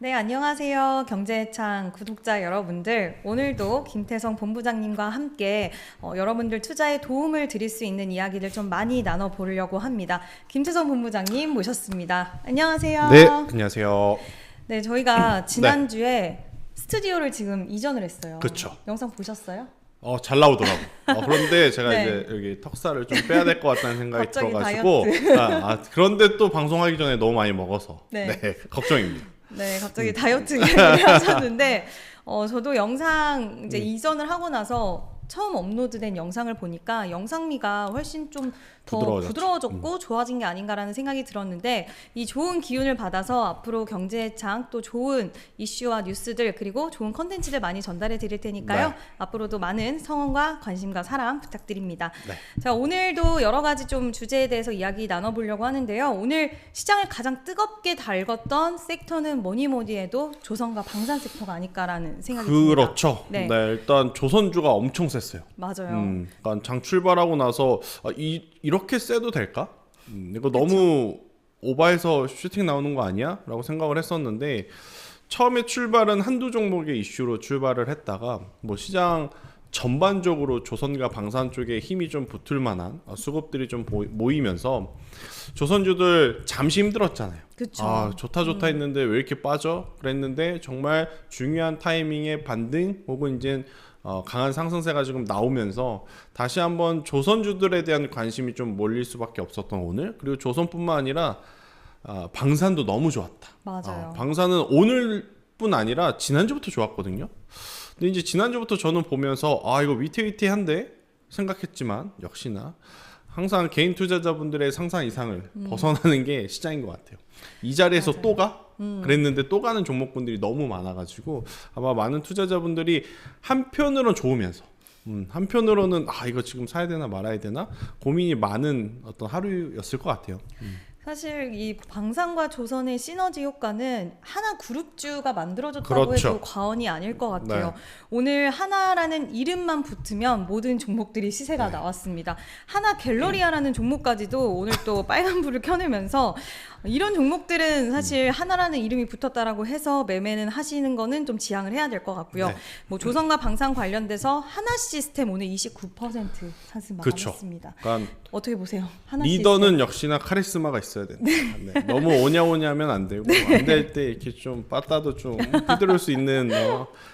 네, 안녕하세요. 경제창 구독자 여러분들. 오늘도 김태성 본부장님과 함께 여러분들 투자에 도움을 드릴 수 있는 이야기를 좀 많이 나눠보려고 합니다. 김태성 본부장님 모셨습니다. 안녕하세요. 네, 안녕하세요. 네, 저희가 지난주에 스튜디오를 지금 이전을 했어요. 그쵸. 영상 보셨어요? 잘 나오더라고. 그런데 제가 네. 이제 여기 턱살을 좀 빼야 될 것 같다는 생각이 갑자기 들어가지고 그런데 또 방송하기 전에 너무 많이 먹어서 네. 걱정입니다. 네, 갑자기 다이어트 이야기를 하셨는데 저도 영상 이제 이전을 하고 나서 처음 업로드된 영상을 보니까 영상미가 훨씬 좀 더 부드러워졌고 좋아진 게 아닌가라는 생각이 들었는데 이 좋은 기운을 받아서 앞으로 경제창 또 좋은 이슈와 뉴스들 그리고 좋은 컨텐츠들 많이 전달해 드릴 테니까요. 네. 앞으로도 많은 성원과 관심과 사랑 부탁드립니다. 네. 자, 오늘도 여러 가지 좀 주제에 대해서 이야기 나눠보려고 하는데요. 오늘 시장을 가장 뜨겁게 달궜던 섹터는 뭐니 해도 조선과 방산 섹터가 아닐까라는 생각이 듭니다. 그렇죠. 네. 네, 일단 조선주가 엄청 셌어요. 맞아요. 그러니까 장 출발하고 나서 이렇게 세도 될까? 이거 너무 오바해서 슈팅 나오는 거 아니야? 라고 생각을 했었는데 처음에 출발은 한두 종목의 이슈로 출발을 했다가 뭐 시장 전반적으로 조선과 방산 쪽에 힘이 좀 붙을 만한 수급들이 좀 모이면서 조선주들 잠시 힘들었잖아요. 그쵸. 좋다 했는데 왜 이렇게 빠져? 그랬는데 정말 중요한 타이밍에 반등 혹은 이제 강한 상승세가 지금 나오면서 다시 한번 조선주들에 대한 관심이 좀 몰릴 수밖에 없었던 오늘. 그리고 조선뿐만 아니라 방산도 너무 좋았다. 맞아요. 방산은 오늘뿐 아니라 지난주부터 좋았거든요. 근데 이제 지난주부터 저는 보면서 이거 위태위태한데 생각했지만 역시나 항상 개인 투자자분들의 상상 이상을 벗어나는 게 시장인 것 같아요. 이 자리에서 맞아요. 또 가? 그랬는데 또 가는 종목군들이 너무 많아가지고 아마 많은 투자자분들이 한편으로는 좋으면서 한편으로는 이거 지금 사야 되나 말아야 되나 고민이 많은 어떤 하루였을 것 같아요. 사실 이 방산과 조선의 시너지 효과는 하나 그룹주가 만들어졌다고 그렇죠. 해도 과언이 아닐 것 같아요. 네. 오늘 하나라는 이름만 붙으면 모든 종목들이 시세가 나왔습니다. 하나 갤러리아라는 종목까지도 오늘 또 빨간불을 켜내면서 이런 종목들은 사실 하나라는 이름이 붙었다라고 해서 매매는 하시는 거는 좀 지양을 해야 될 것 같고요. 네. 뭐 조선과 방산 관련돼서 하나 시스템 오늘 29% 상승 마감했습니다. 그러니까 어떻게 보세요? 하나 리더는 시스템. 역시나 카리스마가 있어야 된다. 네. 너무 오냐오냐하면 안 되고 안 될 때 이렇게 좀 빠따도 좀 휘두를 수 있는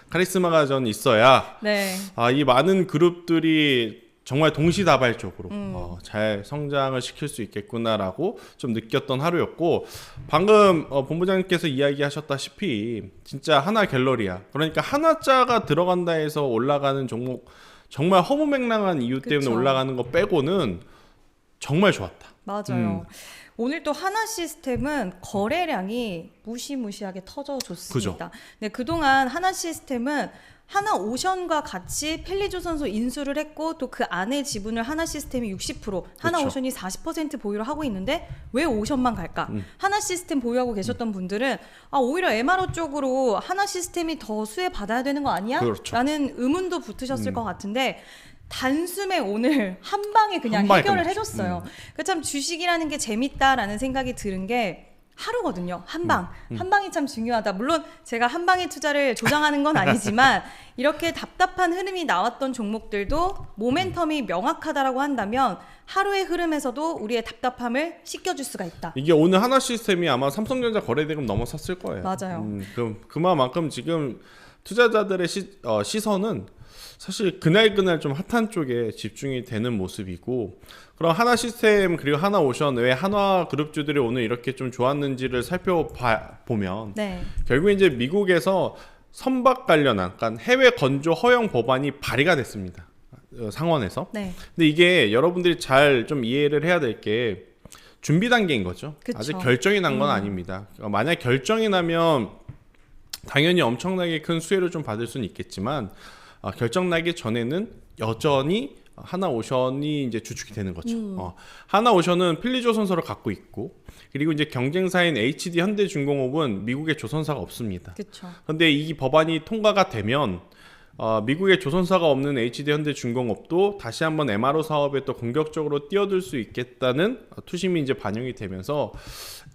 카리스마가 전 있어야 네. 이 많은 그룹들이 정말 동시다발적으로 잘 성장을 시킬 수 있겠구나라고 좀 느꼈던 하루였고 방금 본부장님께서 이야기하셨다시피 진짜 하나 갤러리아 그러니까 하나자가 들어간다 해서 올라가는 종목 정말 허무맹랑한 이유 때문에 그쵸. 올라가는 거 빼고는 정말 좋았다. 맞아요. 오늘 또 하나 시스템은 거래량이 무시무시하게 터져줬습니다. 네, 그동안 하나 시스템은 하나 오션과 같이 펠리조선소 인수를 했고 또 그 안에 지분을 하나 시스템이 60%, 하나 그쵸. 오션이 40% 보유를 하고 있는데 왜 오션만 갈까? 하나 시스템 보유하고 계셨던 분들은 오히려 MRO 쪽으로 하나 시스템이 더 수혜 받아야 되는 거 아니야? 그렇죠. 라는 의문도 붙으셨을 것 같은데 단숨에 오늘 한 방에 그냥 한 방에 해결을 끝났죠. 해줬어요. 참 주식이라는 게 재밌다라는 생각이 드는 게 하루거든요. 한 방. 한 방이 참 중요하다. 물론 제가 한 방의 투자를 조장하는 건 아니지만 이렇게 답답한 흐름이 나왔던 종목들도 모멘텀이 명확하다라고 한다면 하루의 흐름에서도 우리의 답답함을 씻겨줄 수가 있다. 이게 오늘 하나 시스템이 아마 삼성전자 거래대금 넘어섰을 거예요. 맞아요. 그만큼 지금 투자자들의 시선은 사실 그날 좀 핫한 쪽에 집중이 되는 모습이고 그럼 하나 시스템 그리고 하나 오션 왜 한화 그룹주들이 오늘 이렇게 좀 좋았는지를 살펴보면 네. 결국 이제 미국에서 선박 관련한 그러니까 해외 건조 허용 법안이 발의가 됐습니다. 상원에서. 네. 근데 이게 여러분들이 잘 좀 이해를 해야 될 게 준비 단계인 거죠. 그쵸. 아직 결정이 난 건 아닙니다. 만약 결정이 나면 당연히 엄청나게 큰 수혜를 좀 받을 수는 있겠지만 결정 나기 전에는 여전히 하나 오션이 이제 주축이 되는 거죠. 하나 오션은 필리조선소를 갖고 있고 그리고 이제 경쟁사인 HD 현대중공업은 미국에 조선사가 없습니다. 그렇죠. 그런데 이 법안이 통과가 되면 미국에 조선사가 없는 HD 현대중공업도 다시 한번 MRO 사업에 또 공격적으로 뛰어들 수 있겠다는 투심이 이제 반영이 되면서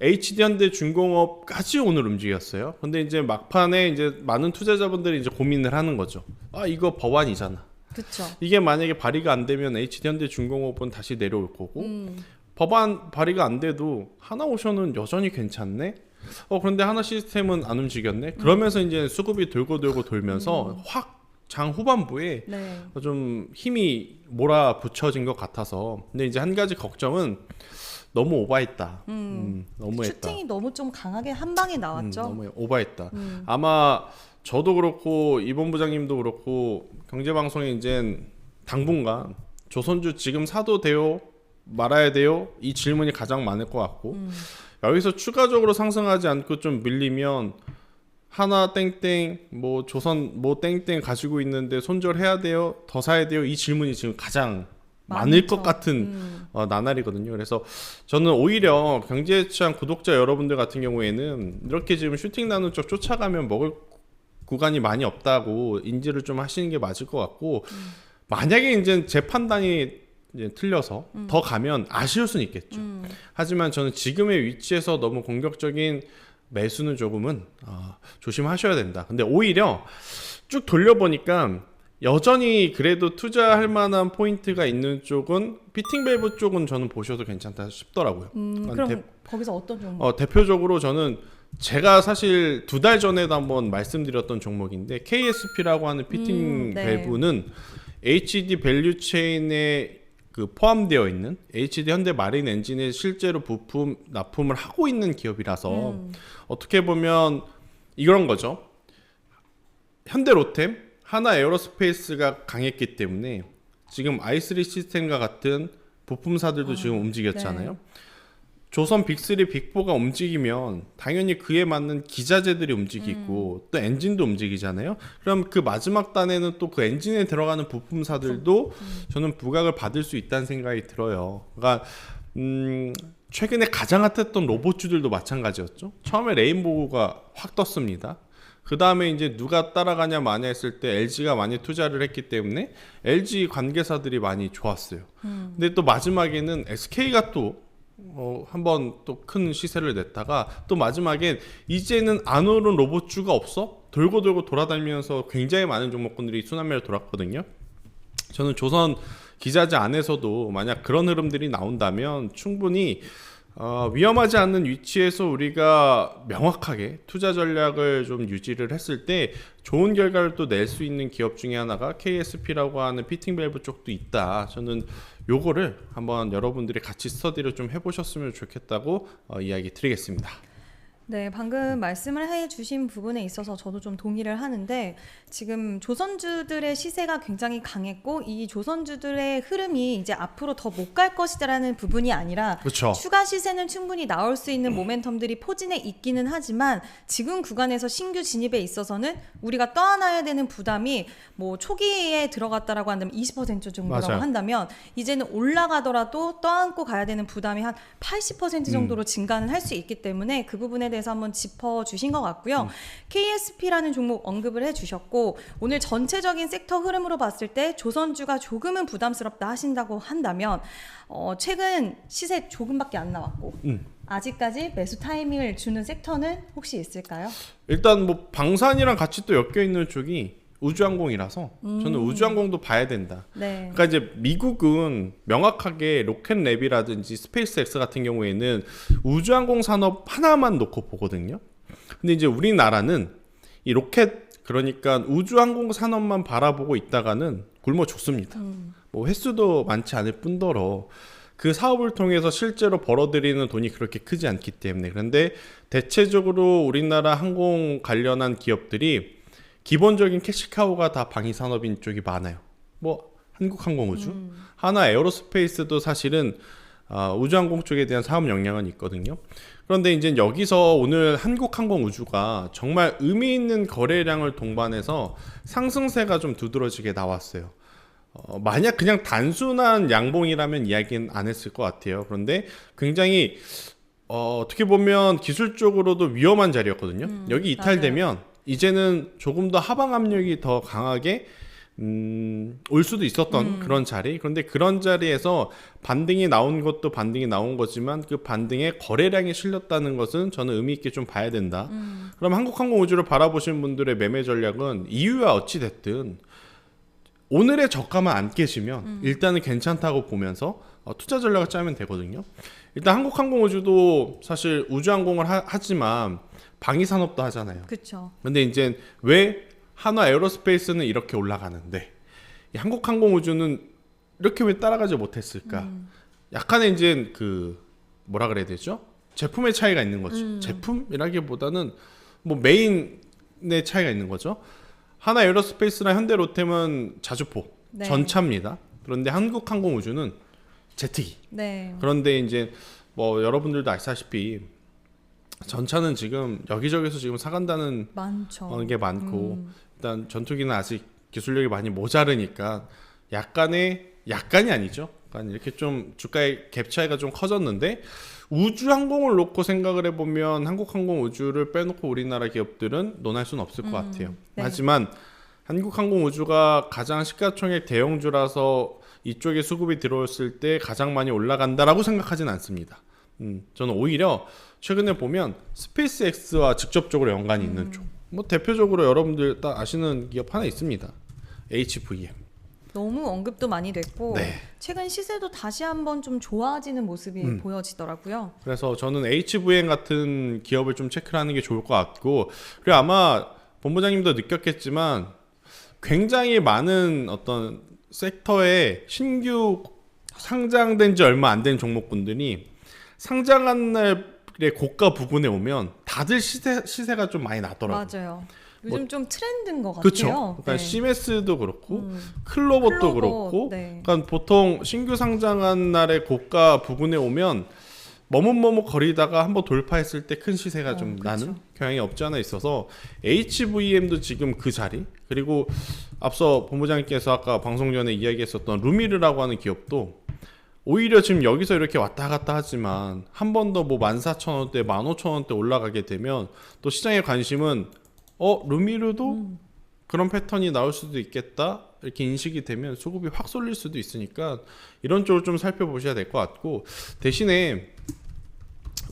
HD 현대중공업까지 오늘 움직였어요. 근데 이제 막판에 이제 많은 투자자분들이 이제 고민을 하는 거죠. 이거 법안이잖아. 그쵸. 이게 만약에 발의가 안 되면 HD 현대중공업은 다시 내려올 거고 법안 발의가 안 돼도 하나오션은 여전히 괜찮네. 그런데 하나 시스템은 안 움직였네. 그러면서 이제 수급이 돌고 돌면서 확 장 후반부에 네. 좀 힘이 몰아붙여진 것 같아서. 근데 이제 한 가지 걱정은 너무 오버했다. 너무했다. 슈팅이 너무 좀 강하게 한 방에 나왔죠. 너무 오버했다. 아마 저도 그렇고 이번 부장님도 그렇고 경제방송에 이제 당분간 조선주 지금 사도 돼요? 말아야 돼요? 이 질문이 가장 많을 것 같고 여기서 추가적으로 상승하지 않고 좀 밀리면 하나 땡땡 뭐 조선 뭐 땡땡 가지고 있는데 손절해야 돼요? 더 사야 돼요? 이 질문이 지금 가장 많을 것 같은 나날이거든요. 그래서 저는 오히려 경제에 취한 구독자 여러분들 같은 경우에는 이렇게 지금 슈팅 나눈 쪽 쫓아가면 먹을 구간이 많이 없다고 인지를 좀 하시는 게 맞을 것 같고 만약에 이제 제 판단이 이제 틀려서 더 가면 아쉬울 수는 있겠죠. 하지만 저는 지금의 위치에서 너무 공격적인 매수는 조금은 조심하셔야 된다. 근데 오히려 쭉 돌려보니까 여전히 그래도 투자할 만한 포인트가 있는 쪽은 피팅 밸브 쪽은 저는 보셔도 괜찮다 싶더라고요. 그럼 거기서 어떤 종목? 대표적으로 저는 제가 사실 2달 전에도 한번 말씀드렸던 종목인데 KSP라고 하는 피팅 네. 밸브는 HD 밸류 체인에 그 포함되어 있는 HD 현대 마린 엔진에 실제로 부품 납품을 하고 있는 기업이라서 어떻게 보면 이런 거죠. 현대 로템, 하나 에어로스페이스가 강했기 때문에 지금 i3 시스템과 같은 부품사들도 지금 움직였잖아요. 네. 조선 빅3, 빅4가 움직이면 당연히 그에 맞는 기자재들이 움직이고 또 엔진도 움직이잖아요. 그럼 그 마지막 단에는 또 그 엔진에 들어가는 부품사들도 저는 부각을 받을 수 있다는 생각이 들어요. 그러니까 최근에 가장 핫했던 로봇주들도 마찬가지였죠. 처음에 레인보우가 확 떴습니다. 그 다음에 이제 누가 따라가냐 마냐 했을 때 LG가 많이 투자를 했기 때문에 LG 관계사들이 많이 좋았어요. 근데 또 마지막에는 SK가 또 한번 또 큰 시세를 냈다가 또 마지막엔 이제는 안 오른 로봇주가 없어? 돌고 돌아다니면서 굉장히 많은 종목군들이 순환매를 돌았거든요. 저는 조선 기자재 안에서도 만약 그런 흐름들이 나온다면 충분히 위험하지 않는 위치에서 우리가 명확하게 투자 전략을 좀 유지를 했을 때 좋은 결과를 또 낼 수 있는 기업 중에 하나가 KSP라고 하는 피팅 밸브 쪽도 있다. 저는 요거를 한번 여러분들이 같이 스터디를 좀 해보셨으면 좋겠다고 이야기 드리겠습니다. 네, 방금 말씀을 해주신 부분에 있어서 저도 좀 동의를 하는데 지금 조선주들의 시세가 굉장히 강했고 이 조선주들의 흐름이 이제 앞으로 더 못 갈 것이라는 부분이 아니라 그렇죠. 추가 시세는 충분히 나올 수 있는 모멘텀들이 포진해 있기는 하지만 지금 구간에서 신규 진입에 있어서는 우리가 떠안아야 되는 부담이 뭐 초기에 들어갔다라고 한다면 20% 정도라고 맞아요. 한다면 이제는 올라가더라도 떠안고 가야 되는 부담이 한 80% 정도로 증가는 할 수 있기 때문에 그 부분에 대해서 한번 짚어주신 것 같고요. KSP라는 종목 언급을 해주셨고 오늘 전체적인 섹터 흐름으로 봤을 때 조선주가 조금은 부담스럽다 하신다고 한다면 최근 시세 조금밖에 안 나왔고 아직까지 매수 타이밍을 주는 섹터는 혹시 있을까요? 일단 뭐 방산이랑 같이 또 엮여 있는 쪽이 우주항공이라서 저는 우주항공도 봐야 된다. 네. 그러니까 이제 미국은 명확하게 로켓랩이라든지 스페이스X 같은 경우에는 우주항공 산업 하나만 놓고 보거든요. 근데 이제 우리나라는 이 로켓 그러니까 우주항공 산업만 바라보고 있다가는 굶어 죽습니다. 뭐 횟수도 많지 않을 뿐더러 그 사업을 통해서 실제로 벌어들이는 돈이 그렇게 크지 않기 때문에. 그런데 대체적으로 우리나라 항공 관련한 기업들이 기본적인 캐시카우가 다 방위산업인 쪽이 많아요. 뭐 한국항공우주, 하나 에어로스페이스도 사실은 우주항공 쪽에 대한 사업 역량은 있거든요. 그런데 이제 여기서 오늘 한국항공우주가 정말 의미 있는 거래량을 동반해서 상승세가 좀 두드러지게 나왔어요. 만약 그냥 단순한 양봉이라면 이야기는 안 했을 것 같아요. 그런데 굉장히 어떻게 보면 기술적으로도 위험한 자리였거든요. 여기 이탈되면 이제는 조금 더 하방 압력이 더 강하게 올 수도 있었던 그런 자리. 그런데 그런 자리에서 반등이 나온 것도 반등이 나온 거지만 그 반등에 거래량이 실렸다는 것은 저는 의미 있게 좀 봐야 된다. 그럼 한국항공우주를 바라보시는 분들의 매매 전략은 이유야 어찌 됐든 오늘의 저가만 안 깨시면 일단은 괜찮다고 보면서 투자 전략을 짜면 되거든요. 일단 한국항공우주도 사실 우주항공을 하지만 방위산업도 하잖아요. 그렇죠. 근데 이제 왜 한화 에어로스페이스는 이렇게 올라가는데 이 한국항공우주는 이렇게 왜 따라가지 못했을까? 약간의 이제 그 뭐라 그래야 되죠? 제품의 차이가 있는 거죠. 제품이라기보다는 뭐 메인의 차이가 있는 거죠. 한화 에어로스페이스나 현대로템은 자주포, 네. 전차입니다. 그런데 한국항공우주는 제트기. 네. 그런데 이제 뭐 여러분들도 아시다시피 전차는 지금 여기저기서 지금 사간다는 많죠. 게 많고 일단 전투기는 아직 기술력이 많이 모자르니까 약간이 아니죠. 약간 이렇게 좀 주가의 갭 차이가 좀 커졌는데 우주항공을 놓고 생각을 해보면 한국항공우주를 빼놓고 우리나라 기업들은 논할 수는 없을 것 같아요. 네. 하지만 한국항공우주가 가장 시가총액 대형주라서 이쪽에 수급이 들어왔을 때 가장 많이 올라간다라고 생각하진 않습니다. 저는 오히려 최근에 보면 스페이스X와 직접적으로 연관이 있는 쪽. 뭐 대표적으로 여러분들 다 아시는 기업 하나 있습니다. HVM. 너무 언급도 많이 됐고 네. 최근 시세도 다시 한번 좀 좋아지는 모습이 보여지더라고요. 그래서 저는 HVM 같은 기업을 좀 체크를 하는 게 좋을 것 같고 그리고 아마 본부장님도 느꼈겠지만 굉장히 많은 어떤 섹터에 신규 상장된 지 얼마 안 된 종목군들이 상장한 날의 고가 부근에 오면 다들 시세가 좀 많이 나더라고요. 맞아요. 요즘 좀 트렌드인 것 같아요. 그렇죠. 그러니까 네. 시메스도 그렇고 클로봇도 그렇고 네. 그러니까 보통 신규 상장한 날의 고가 부근에 오면 머뭇머뭇 거리다가 한번 돌파했을 때 큰 시세가 좀 그쵸. 나는 경향이 없지 않아 있어서 HVM도 지금 그 자리 그리고 앞서 본부장님께서 아까 방송 전에 이야기했었던 루미르라고 하는 기업도 오히려 지금 여기서 이렇게 왔다 갔다 하지만 한 번 더 뭐 14,000원대 15,000원대 올라가게 되면 또 시장의 관심은 루미르도 그런 패턴이 나올 수도 있겠다 이렇게 인식이 되면 수급이 확 쏠릴 수도 있으니까 이런 쪽을 좀 살펴보셔야 될 것 같고 대신에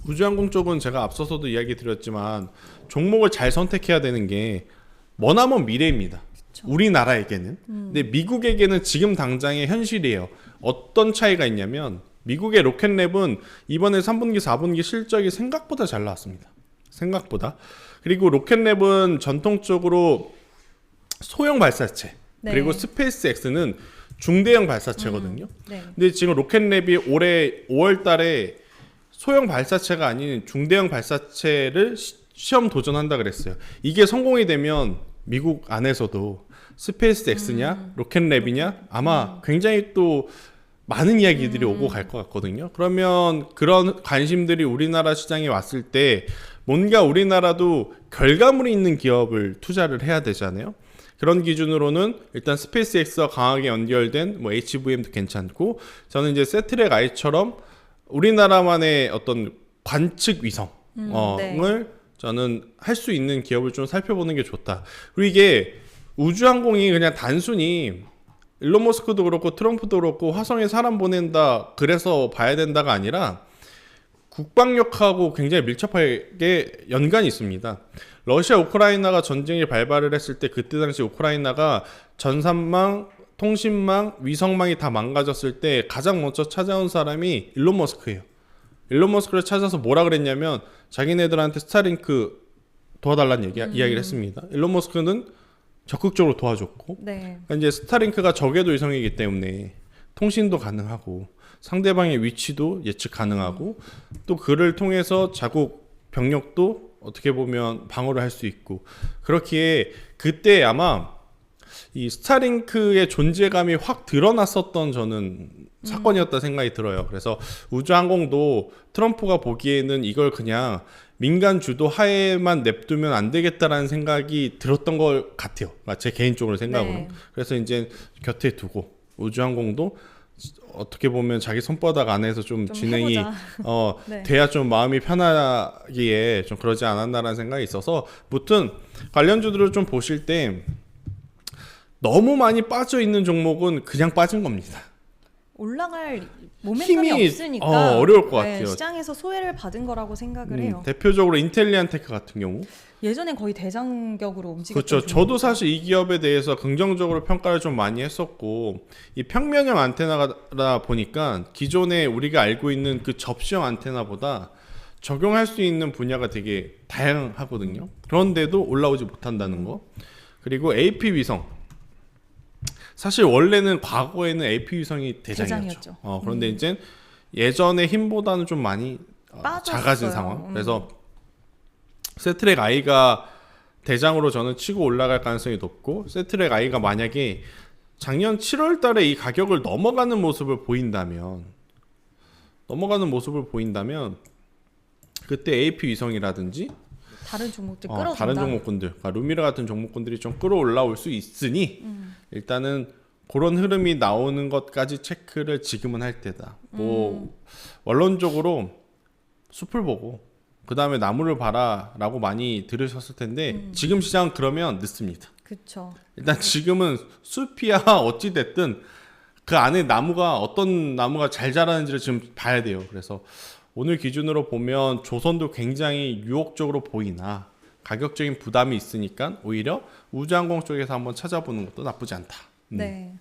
우주항공 쪽은 제가 앞서서도 이야기 드렸지만 종목을 잘 선택해야 되는 게 머나먼 미래입니다. 그쵸. 우리나라에게는 근데 미국에게는 지금 당장의 현실이에요. 어떤 차이가 있냐면 미국의 로켓랩은 이번에 3분기 4분기 실적이 생각보다 잘 나왔습니다. 생각보다. 그리고 로켓랩은 전통적으로 소형 발사체 네. 그리고 스페이스X는 중대형 발사체거든요. 네. 근데 지금 로켓랩이 올해 5월 달에 소형 발사체가 아닌 중대형 발사체를 시험 도전한다 그랬어요. 이게 성공이 되면 미국 안에서도 스페이스X냐 로켓랩이냐 아마 굉장히 또 많은 이야기들이 오고 갈 것 같거든요. 그러면 그런 관심들이 우리나라 시장에 왔을 때 뭔가 우리나라도 결과물이 있는 기업을 투자를 해야 되잖아요. 그런 기준으로는 일단 스페이스X와 강하게 연결된 뭐 HVM도 괜찮고 저는 이제 세트랙 I처럼 우리나라만의 어떤 관측 위성을 네. 저는 할 수 있는 기업을 좀 살펴보는 게 좋다. 그리고 이게 우주항공이 그냥 단순히 일론 머스크도 그렇고 트럼프도 그렇고 화성에 사람 보낸다 그래서 봐야 된다가 아니라 국방력하고 굉장히 밀접하게 연관이 있습니다. 러시아 우크라이나가 전쟁이 발발을 했을 때 그때 당시 우크라이나가 전산망, 통신망, 위성망이 다 망가졌을 때 가장 먼저 찾아온 사람이 일론 머스크예요. 일론 머스크를 찾아서 뭐라 그랬냐면 자기네들한테 스타링크 도와달라는 이야기를 했습니다. 일론 머스크는 적극적으로 도와줬고 네. 그러니까 이제 스타링크가 적외도 위성이기 때문에 통신도 가능하고 상대방의 위치도 예측 가능하고 또 그를 통해서 자국 병력도 어떻게 보면 방어를 할 수 있고 그렇기에 그때 아마 이 스타링크의 존재감이 확 드러났었던 저는 사건이었다 생각이 들어요. 그래서 우주항공도 트럼프가 보기에는 이걸 그냥 민간 주도 하에만 냅두면 안 되겠다라는 생각이 들었던 것 같아요. 제 개인적으로 생각으로. 네. 그래서 이제 곁에 두고 우주항공도 어떻게 보면 자기 손바닥 안에서 좀 진행이 네. 돼야 좀 마음이 편하기에 좀 그러지 않았나라는 생각이 있어서, 무튼 관련주들을 좀 보실 때 너무 많이 빠져 있는 종목은 그냥 빠진 겁니다. 올라갈 모멘텀이 힘이 없으니까 어려울 것 같아요. 시장에서 소외를 받은 거라고 생각을 해요. 대표적으로 인텔리안테크 같은 경우, 예전엔 거의 대장격으로 움직였던 그렇죠. 저도 사실 이 기업에 대해서 긍정적으로 평가를 좀 많이 했었고, 이 평면형 안테나다 보니까 기존에 우리가 알고 있는 그 접시형 안테나보다 적용할 수 있는 분야가 되게 다양하거든요. 그런데도 올라오지 못한다는 거. 그리고 AP 위성, 사실 원래는 과거에는 AP 위성이 대장이었죠. 그런데 이제 예전의 힘보다는 좀 많이 작아진 상황. 그래서 세트랙 I가 대장으로 저는 치고 올라갈 가능성이 높고, 세트랙 I가 만약에 작년 7월 달에 이 가격을 넘어가는 모습을 보인다면 그때 AP 위성이라든지 다른 종목들 끌어준다. 다른 종목군들, 그러니까 루미르 같은 종목군들이 좀 끌어올라올 수 있으니 일단은 그런 흐름이 나오는 것까지 체크를 지금은 할 때다. 뭐 원론적으로 숲을 보고 그 다음에 나무를 봐라라고 많이 들으셨을 텐데 지금 시장 그러면 늦습니다. 그렇죠. 일단 지금은 숲이야 어찌 됐든 그 안에 나무가 어떤 나무가 잘 자라는지를 지금 봐야 돼요. 그래서 오늘 기준으로 보면 조선도 굉장히 유혹적으로 보이나 가격적인 부담이 있으니까 오히려 우주항공 쪽에서 한번 찾아보는 것도 나쁘지 않다. 네.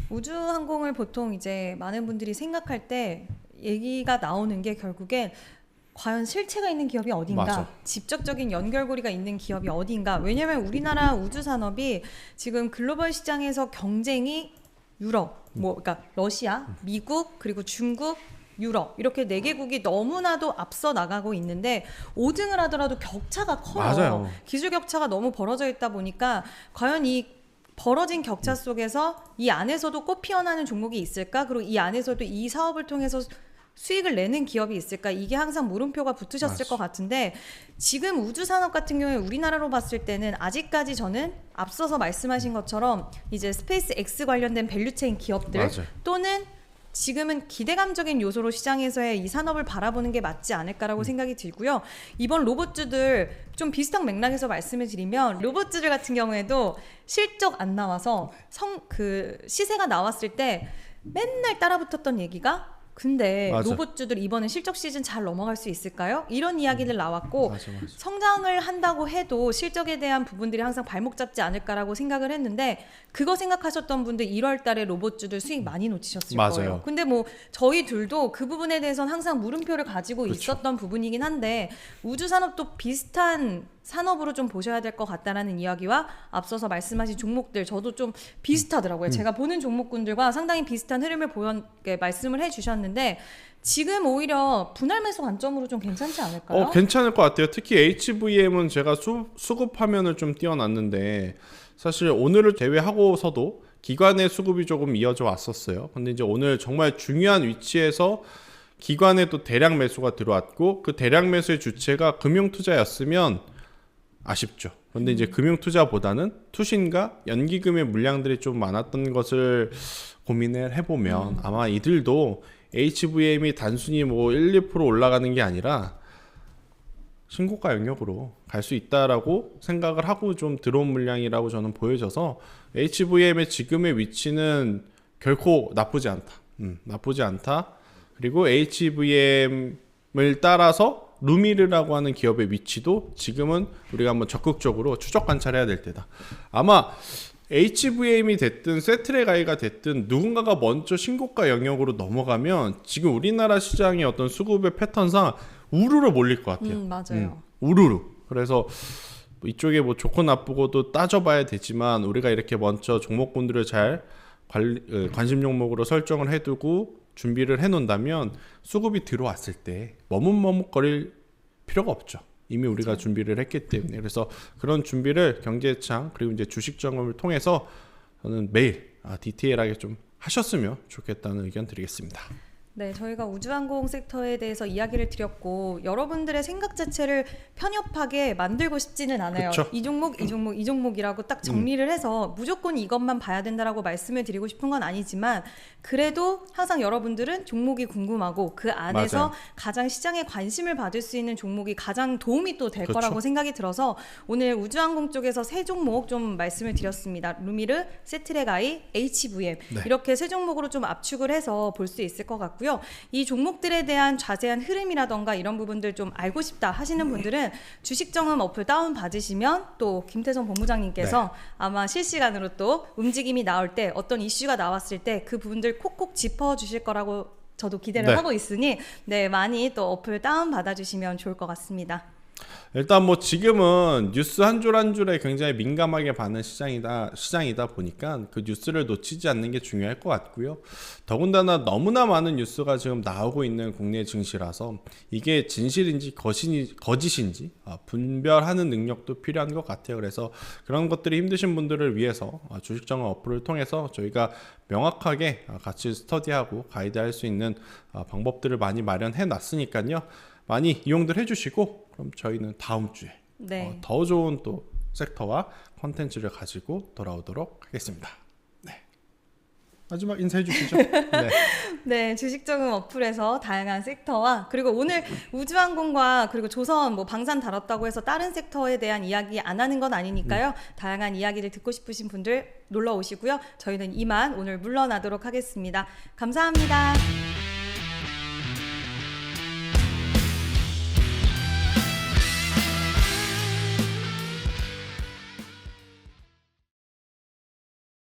우주항공을 보통 이제 많은 분들이 생각할 때 얘기가 나오는 게 결국엔 과연 실체가 있는 기업이 어딘가, 맞아. 직접적인 연결고리가 있는 기업이 어딘가. 왜냐하면 우리나라 우주 산업이 지금 글로벌 시장에서 경쟁이 유럽, 그러니까 러시아, 미국, 그리고 중국, 유럽 이렇게 4개국이 너무나도 앞서 나가고 있는데 5등을 하더라도 격차가 커요. 맞아요. 기술 격차가 너무 벌어져 있다 보니까 과연 이 벌어진 격차 속에서 이 안에서도 꽃 피어나는 종목이 있을까? 그리고 이 안에서도 이 사업을 통해서 수익을 내는 기업이 있을까? 이게 항상 물음표가 붙으셨을 것 같은데, 지금 우주산업 같은 경우에 우리나라로 봤을 때는 아직까지 저는 앞서서 말씀하신 것처럼 이제 스페이스 X 관련된 밸류체인 기업들, 맞아요. 또는 지금은 기대감적인 요소로 시장에서의 이 산업을 바라보는 게 맞지 않을까라고 생각이 들고요. 이번 로봇주들 좀 비슷한 맥락에서 말씀을 드리면, 로봇주들 같은 경우에도 실적 안 나와서 시세가 나왔을 때 맨날 따라붙었던 얘기가, 근데 맞아. 로봇주들 이번에 실적 시즌 잘 넘어갈 수 있을까요? 이런 이야기들 나왔고, 맞아. 성장을 한다고 해도 실적에 대한 부분들이 항상 발목 잡지 않을까라고 생각을 했는데, 그거 생각하셨던 분들 1월 달에 로봇주들 수익 많이 놓치셨을 맞아요. 거예요. 근데 뭐 저희 둘도 그 부분에 대해서는 항상 물음표를 가지고 그렇죠. 있었던 부분이긴 한데, 우주산업도 비슷한 산업으로 좀 보셔야 될 것 같다라는 이야기와 앞서서 말씀하신 종목들 저도 좀 비슷하더라고요. 제가 보는 종목군들과 상당히 비슷한 흐름을 말씀을 해주셨는데, 지금 오히려 분할 매수 관점으로 좀 괜찮지 않을까요? 괜찮을 것 같아요. 특히 HVM은 제가 수급 화면을 좀 띄워놨는데, 사실 오늘을 제외하고서도 기관의 수급이 조금 이어져 왔었어요. 근데 이제 오늘 정말 중요한 위치에서 기관에 또 대량 매수가 들어왔고, 그 대량 매수의 주체가 금융투자였으면 아쉽죠. 그런데 이제 금융투자보다는 투신과 연기금의 물량들이 좀 많았던 것을 고민을 해보면 아마 이들도 HVM이 단순히 뭐 1, 2% 올라가는 게 아니라 신고가 영역으로 갈 수 있다라고 생각을 하고 좀 들어온 물량이라고 저는 보여져서, HVM의 지금의 위치는 결코 나쁘지 않다. 나쁘지 않다. 그리고 HVM을 따라서 루미르라고 하는 기업의 위치도 지금은 우리가 한번 적극적으로 추적 관찰해야 될 때다. 아마 HVM이 됐든 세트랙 I가 됐든 누군가가 먼저 신고가 영역으로 넘어가면 지금 우리나라 시장의 어떤 수급의 패턴상 우르르 몰릴 것 같아요. 맞아요. 우르르. 그래서 이쪽에 뭐 좋고 나쁘고도 따져봐야 되지만, 우리가 이렇게 먼저 종목군들을 잘 관심 종목으로 설정을 해두고 준비를 해놓는다면 수급이 들어왔을 때 머뭇머뭇거릴 필요가 없죠. 이미 우리가 준비를 했기 때문에. 그래서 그런 준비를 경제창 그리고 이제 주식 점검을 통해서 저는 매일 디테일하게 좀 하셨으면 좋겠다는 의견 드리겠습니다. 네, 저희가 우주항공 섹터에 대해서 이야기를 드렸고 여러분들의 생각 자체를 편협하게 만들고 싶지는 않아요. 그쵸? 이 종목, 이 종목, 이 종목이라고 딱 정리를 해서 무조건 이것만 봐야 된다라고 말씀을 드리고 싶은 건 아니지만 그래도 항상 여러분들은 종목이 궁금하고 그 안에서 맞아요. 가장 시장에 관심을 받을 수 있는 종목이 가장 도움이 또 될 그쵸? 거라고 생각이 들어서 오늘 우주항공 쪽에서 세 종목 좀 말씀을 드렸습니다. 루미르, 세트랙아이, HVM 네. 이렇게 세 종목으로 좀 압축을 해서 볼 수 있을 것 같고요. 이 종목들에 대한 자세한 흐름이라던가 이런 부분들 좀 알고 싶다 하시는 분들은 주식정음 어플 다운 받으시면 또 김태성 본부장님께서 아마 실시간으로 또 움직임이 나올 때 어떤 이슈가 나왔을 때 그 부분들 콕콕 짚어주실 거라고 저도 기대를 네. 하고 있으니 네, 많이 또 어플 다운 받아주시면 좋을 것 같습니다. 일단 뭐 지금은 뉴스 한 줄 한 줄에 굉장히 민감하게 받는 시장이다 보니까 그 뉴스를 놓치지 않는 게 중요할 것 같고요. 더군다나 너무나 많은 뉴스가 지금 나오고 있는 국내 증시라서 이게 진실인지 거짓인지 분별하는 능력도 필요한 것 같아요. 그래서 그런 것들이 힘드신 분들을 위해서 주식정음 어플을 통해서 저희가 명확하게 같이 스터디하고 가이드할 수 있는 방법들을 많이 마련해 놨으니까요. 많이 이용들 해주시고 그럼 저희는 다음 주에 네. 더 좋은 또 섹터와 컨텐츠를 가지고 돌아오도록 하겠습니다. 네. 마지막 인사해 주시죠. 네. 네, 주식정음 어플에서 다양한 섹터와 그리고 오늘 우주항공과 그리고 조선 뭐 방산 다뤘다고 해서 다른 섹터에 대한 이야기 안 하는 건 아니니까요. 다양한 이야기를 듣고 싶으신 분들 놀러 오시고요. 저희는 이만 오늘 물러나도록 하겠습니다. 감사합니다.